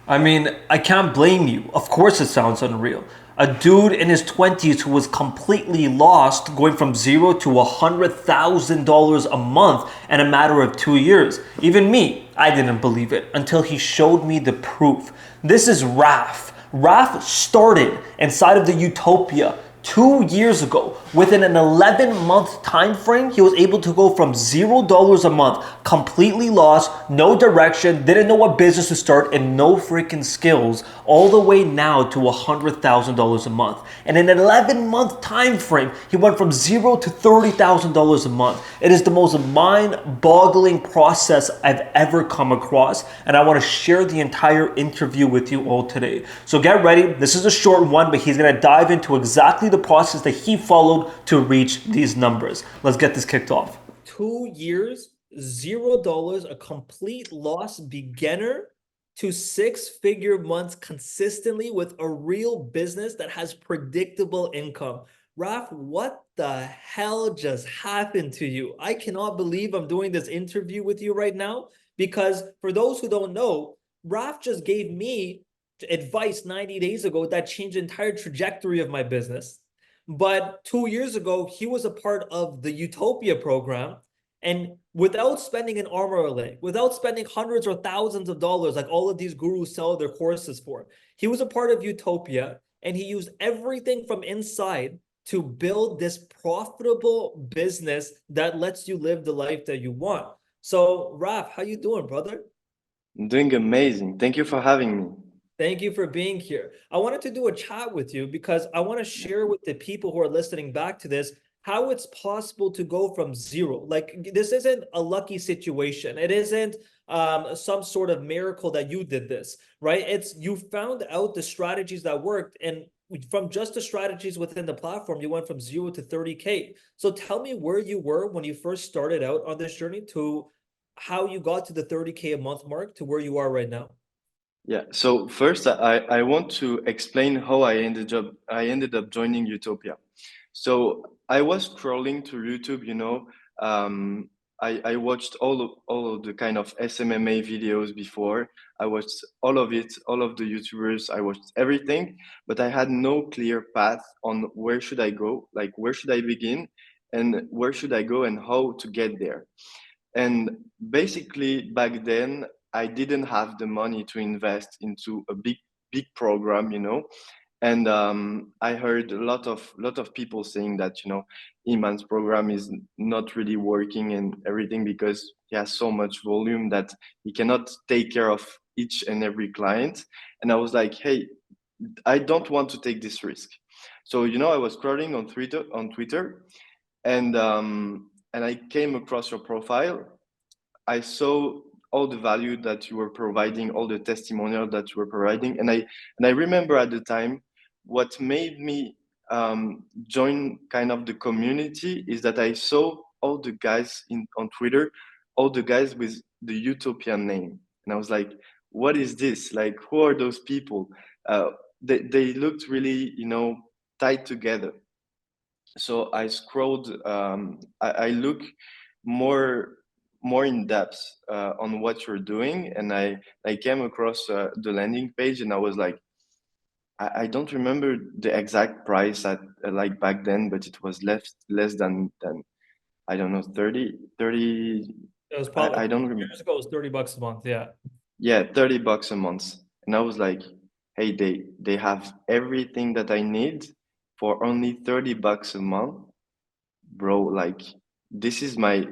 I mean, I can't blame you. Of course, it sounds unreal. A dude in his 20s who was completely lost, going from zero to $100,000 a month in a matter of 2 years. Even me, I didn't believe it until he showed me the proof. This is Raf. Raf started inside of the Utopia 2 years ago. Within an 11-month time frame, he was able to go from $0 a month, completely lost, no direction, didn't know what business to start, and no freaking skills, all the way now to $100,000 a month. And in an 11-month time frame, he went from zero to $30,000 a month. It is the most mind-boggling process I've ever come across, and I want to share the entire interview with you all today. So get ready. This is a short one, but he's going to dive into exactly the process that he followed to reach these numbers. Let's get this kicked off. 2 years, $0, a complete loss beginner to six-figure months consistently with a real business that has predictable income. Raf, what the hell just happened to you? I cannot believe I'm doing this interview with you right now because for those who don't know, Raf just gave me advice 90 days ago that changed the entire trajectory of my business. But 2 years ago, he was a part of the Utopia program. And without spending an arm or a leg, without spending hundreds or thousands of dollars, like all of these gurus sell their courses for, he was a part of Utopia and he used everything from inside to build this profitable business that lets you live the life that you want. So, Raf, how you doing, brother? I'm doing amazing. Thank you for having me. Thank you for being here. I wanted to do a chat with you because I want to share with the people who are listening back to this how it's possible to go from zero. Like, this isn't a lucky situation. It isn't some sort of miracle that you did this, right? It's you found out the strategies that worked, and from just the strategies within the platform, you went from zero to 30K. So tell me where you were when you first started out on this journey to how you got to the 30K a month mark to where you are right now. Yeah. So first, I want to explain how I ended up joining Utopia. So I was scrolling through YouTube. I watched all of the kind of SMMA videos before. I watched all of it, all of the YouTubers. I watched everything, but I had no clear path on where should I go, like where should I begin, and where should I go, and how to get there. And basically, back then, I didn't have the money to invest into a big program. And I heard a lot of people saying that Iman's program is not really working and everything because he has so much volume that he cannot take care of each and every client. And I was like, hey, I don't want to take this risk. So I was scrolling on Twitter, and I came across your profile. I saw all the value that you were providing, all the testimonial that you were providing, and I remember at the time what made me join kind of the community is that I saw all the guys on Twitter, all the guys with the Utopian name, and I was like, what is this? Like, who are those people? They looked really, tied together. So I scrolled. I look more more in depth on what you're doing, and I came across the landing page, and I was like, I don't remember the exact price at like back then, but it was less than I don't know 30. It was I probably don't remember. years ago. It was $30 a month. Yeah. Yeah, $30 a month, and I was like, hey, they have everything that I need for only $30 a month, bro. Like, this is my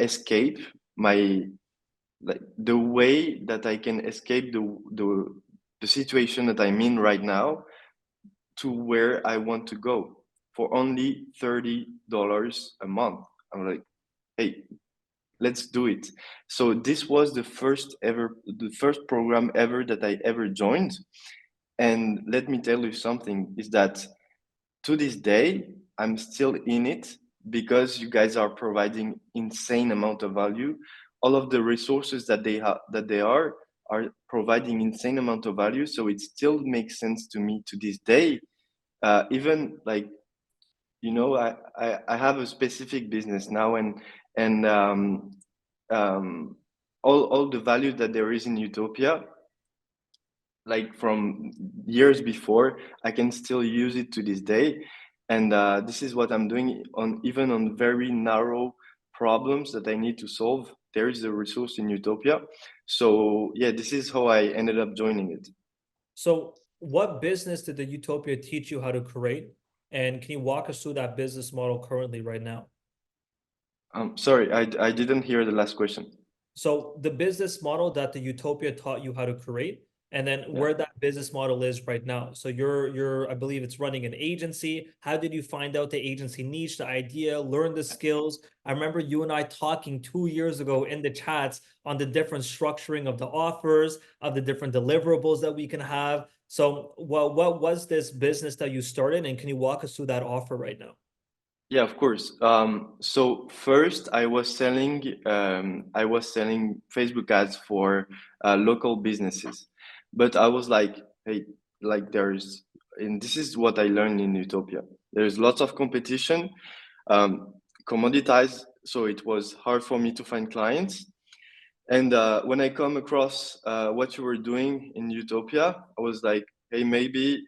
escape, my like the way that I can escape the situation that I'm in right now to where I want to go for only $30 a month. I'm like, hey, let's do it. So this was the first program ever that I ever joined. And let me tell you something, is that to this day, I'm still in it because you guys are providing insane amount of value. All of the resources that they are providing insane amount of value. So it still makes sense to me to this day. Even like I have a specific business now, and all the value that there is in Utopia. like from years before. I can still use it to this day, and this is what I'm doing on even on very narrow problems that I need to solve. There is a resource in Utopia, so yeah, this is how I ended up joining it. So, what business did the Utopia teach you how to create? And can you walk us through that business model currently right now? Sorry, I didn't hear the last question. So the business model that the Utopia taught you how to create, and then Yeah. where that business model is right now. So you're I believe it's running an agency. How did you find out the agency niche, the idea, learn the skills? I remember you and I talking 2 years ago in the chats on the different structuring of the offers, of the different deliverables that we can have. So what was this business that you started, and can you walk us through that offer right now? Yeah, of course. So first, I was selling Facebook ads for local businesses, but I was like, hey, like and this is what I learned in Utopia. There's lots of competition, um, commoditized, so it was hard for me to find clients. And when I come across what you were doing in Utopia, I was like, hey, maybe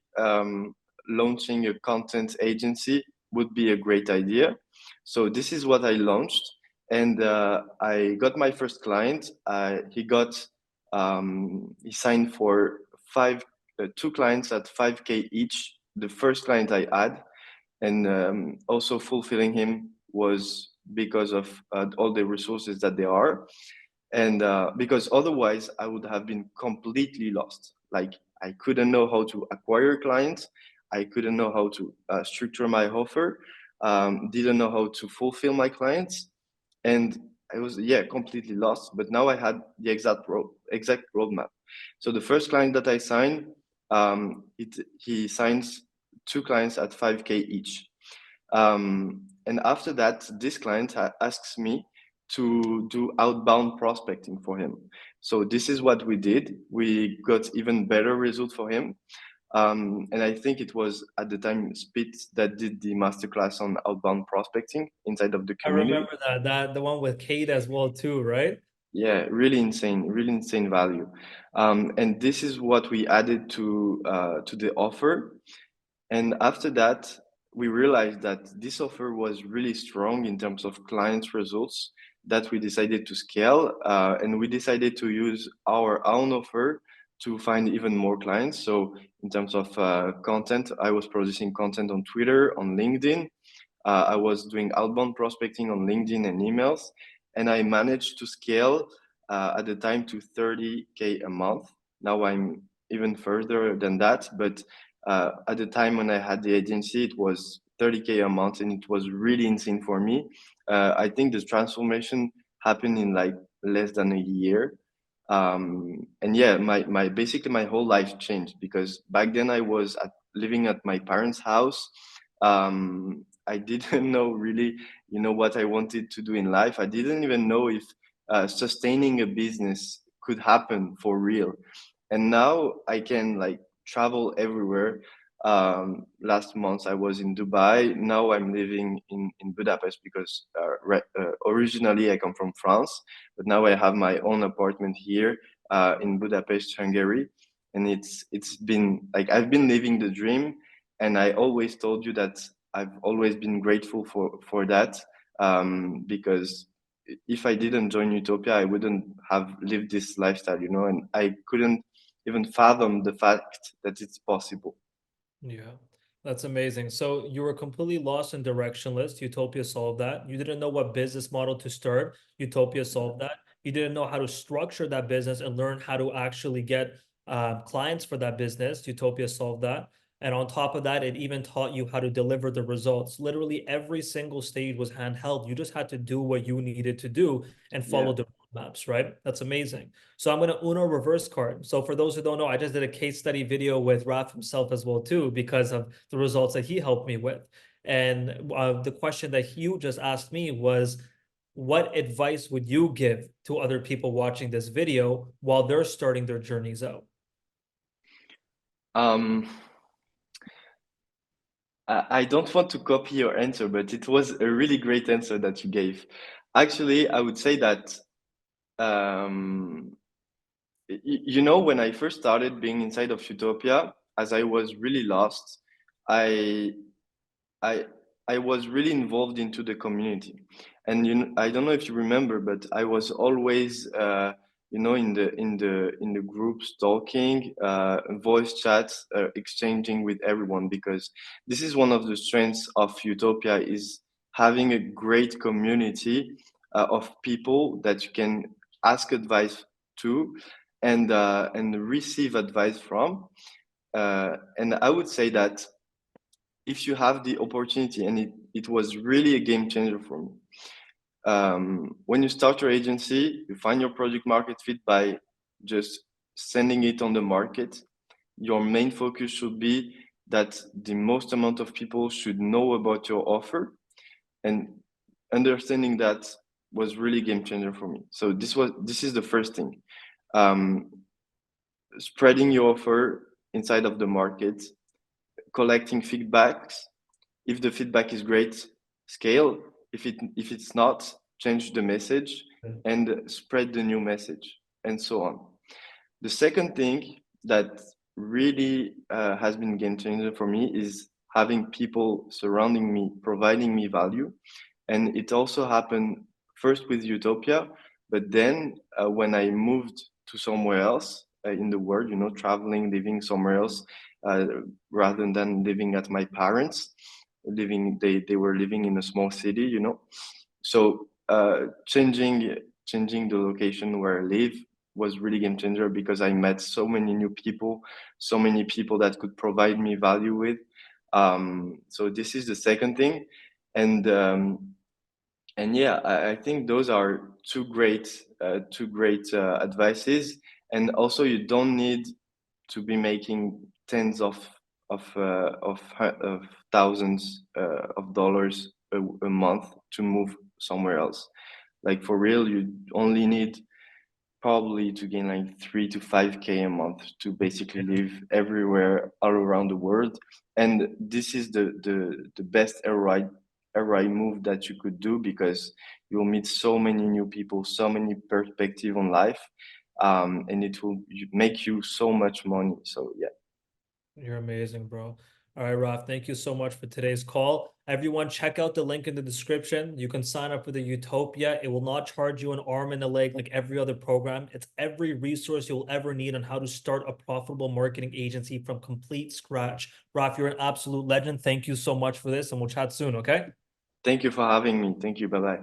launching a content agency would be a great idea. So this is what I launched, and I got my first client. He signed for two clients at 5K each. The first client I had, and also fulfilling him was because of all the resources that there are, and because otherwise I would have been completely lost. Like I couldn't know how to acquire clients, I couldn't know how to structure my offer, didn't know how to fulfill my clients, and I was, yeah, completely lost. But now I had the exact roadmap. So the first client that I signed, he signs two clients at 5K each. And after that, this client asks me to do outbound prospecting for him. So this is what we did. We got even better result for him. And I think it was at the time Spitz that did the masterclass on outbound prospecting inside of the I community. remember that the one with Kate as well too, right? Yeah, really insane value. And this is what we added to the offer. And after that, we realized that this offer was really strong in terms of clients' results, that we decided to scale, and we decided to use our own offer to find even more clients. So in terms of content, I was producing content on Twitter, on LinkedIn. I was doing outbound prospecting on LinkedIn and emails, and I managed to scale at the time to 30K a month. Now I'm even further than that, but at the time when I had the agency, it was 30K a month, and it was really insane for me. I think the transformation happened in like less than a year. And yeah, my basically my whole life changed because back then I was living at my parents' house. I didn't know really, what I wanted to do in life. I didn't even know if sustaining a business could happen for real. And now I can like travel everywhere. Last month I was in Dubai. Now I'm living in Budapest because originally I come from France, but now I have my own apartment here in Budapest, Hungary. And it's been like I've been living the dream, and I always told you that I've always been grateful for that, because if I didn't join Utopia, I wouldn't have lived this lifestyle, and I couldn't even fathom the fact that it's possible. Yeah, that's amazing. So you were completely lost and directionless. Utopia solved that. You didn't know what business model to start. Utopia solved that. You didn't know how to structure that business and learn how to actually get clients for that business. Utopia solved that. And on top of that, it even taught you how to deliver the results. Literally every single stage was handheld. You just had to do what you needed to do and Yeah. follow the maps, right? That's amazing. So I'm going to Uno reverse card. So for those who don't know, I just did a case study video with Raf himself as well too, because of the results that he helped me with. And the question that you just asked me was, what advice would you give to other people watching this video while they're starting their journeys out? Um, I don't want to copy your answer, but it was a really great answer that you gave. Actually, I would say that um, You know, when I first started being inside of Utopia, as I was really lost, I I I was really involved into the community, and I don't know if you remember, but I was always in the groups talking, voice chats, exchanging with everyone, because this is one of the strengths of Utopia, is having a great community of people that you can ask advice to, and receive advice from. And I would say that if you have the opportunity, and it was really a game changer for me. When you start your agency, you find your product market fit by just sending it on the market. Your main focus should be that the most amount of people should know about your offer, and understanding that was really game changer for me. So this is the first thing. Um, Spreading your offer inside of the market, collecting feedbacks. If the feedback is great, scale. If it's not, change the message and spread the new message, and so on. The second thing that really has been game changer for me is having people surrounding me, providing me value. And it also happened first with Utopia, but then when I moved to somewhere else in the world, you know, traveling, living somewhere else, uh, rather than living at my parents, they were living in a small city, you know. So changing the location where I live was really game changer, because I met so many new people, so many people that could provide me value with. So this is the second thing, and yeah, I think those are two great advices. And also, you don't need to be making tens of thousands of dollars a month to move somewhere else. Like for real, you only need probably to gain like 3 to 5K a month to basically live everywhere all around the world. And this is the best ROI move that you could do, because you'll meet so many new people, so many perspective on life, and it will make you so much money. So yeah. You're amazing, bro. All right, Raf, thank you so much for today's call. Everyone, check out the link in the description. You can sign up for the Utopia. It will not charge you an arm and a leg like every other program. It's every resource you'll ever need on how to start a profitable marketing agency from complete scratch. Raf, you're an absolute legend. Thank you so much for this, and we'll chat soon, okay? Thank you for having me. Thank you. Bye bye.